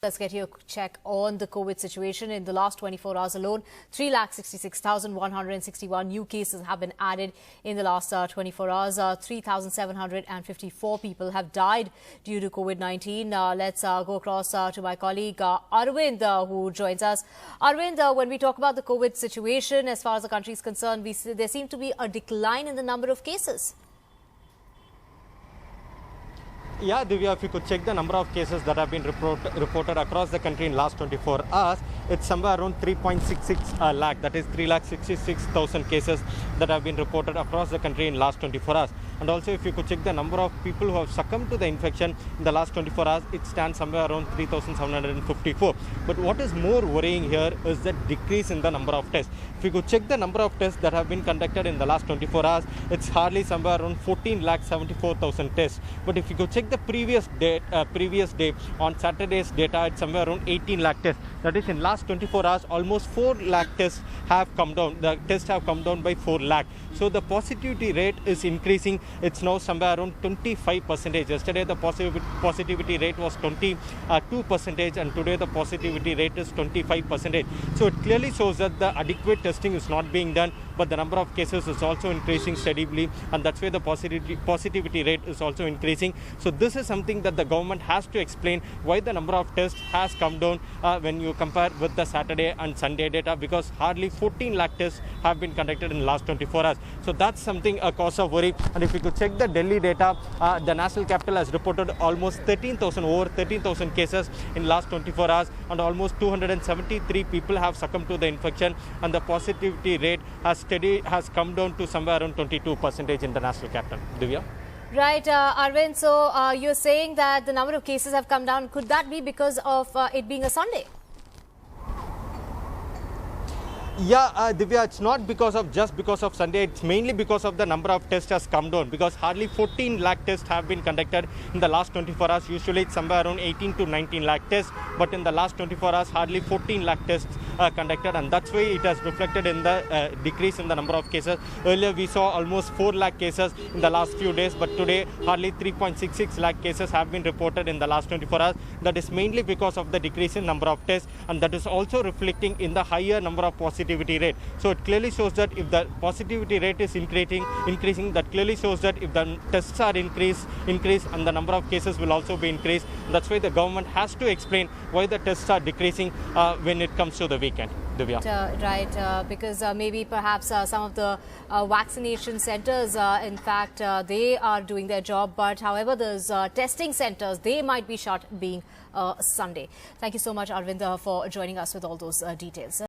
Let's get your check on the COVID situation. In the last 24 hours alone, 3,66,161 new cases have been added in the last 24 hours. 3,754 people have died due to COVID-19. Let's go across to my colleague Arvind, who joins us. Arvind, when we talk about the COVID situation, as far as the country is concerned, there seems to be a decline in the number of cases. Yeah, Divya, if you could check the number of cases that have been reported across the country in last 24 hours, it's somewhere around 3.66 lakh. That is 3,66,000 cases that have been reported across the country in last 24 hours. And also, if you could check the number of people who have succumbed to the infection in the last 24 hours, it stands somewhere around 3,754. But what is more worrying here is the decrease in the number of tests. If you could check the number of tests that have been conducted in the last 24 hours, it's hardly somewhere around 14,74,000 tests. But if you could check the previous day on Saturday's data, it's somewhere around 18 lakh tests. That is, in last 24 hours, almost 4 lakh tests have come down. The tests have come down by 4 lakh. So the positivity rate is increasing. It's now somewhere around 25%. Yesterday the positivity rate was 22%, and today the positivity rate is 25%. So it clearly shows that the adequate testing is not being done, but the number of cases is also increasing steadily, and that's why the positivity rate is also increasing. So this is something that the government has to explain, why the number of tests has come down when you compare with the Saturday and Sunday data, because hardly 14 lakh tests have been conducted in the last 24 hours. So that's something a cause of worry. And if you could check the Delhi data, the national capital has reported almost over 13,000 cases in last 24 hours, and almost 273 people have succumbed to the infection, and the positivity rate has come down to somewhere around 22% in the national capital. Divya? Right, Arvind, so you're saying that the number of cases have come down. Could that be because of it being a Sunday? Yeah, Divya, it's not just because of Sunday. It's mainly because of the number of tests has come down, because hardly 14 lakh tests have been conducted in the last 24 hours. Usually it's somewhere around 18 to 19 lakh tests, but in the last 24 hours, hardly 14 lakh tests conducted, and that's why it has reflected in the decrease in the number of cases. Earlier we saw almost 4 lakh cases in the last few days, but today hardly 3.66 lakh cases have been reported in the last 24 hours. That is mainly because of the decrease in number of tests, and that is also reflecting in the higher number of positivity rate. So it clearly shows that if the positivity rate is increasing, that clearly shows that if the tests are increased, and the number of cases will also be increased. That's why the government has to explain why the tests are decreasing when it comes to the weekend. Divya. Right, because maybe perhaps some of the vaccination centers, in fact, they are doing their job, but however, those testing centers, they might be shut being Sunday. Thank you so much, Arvind, for joining us with all those details.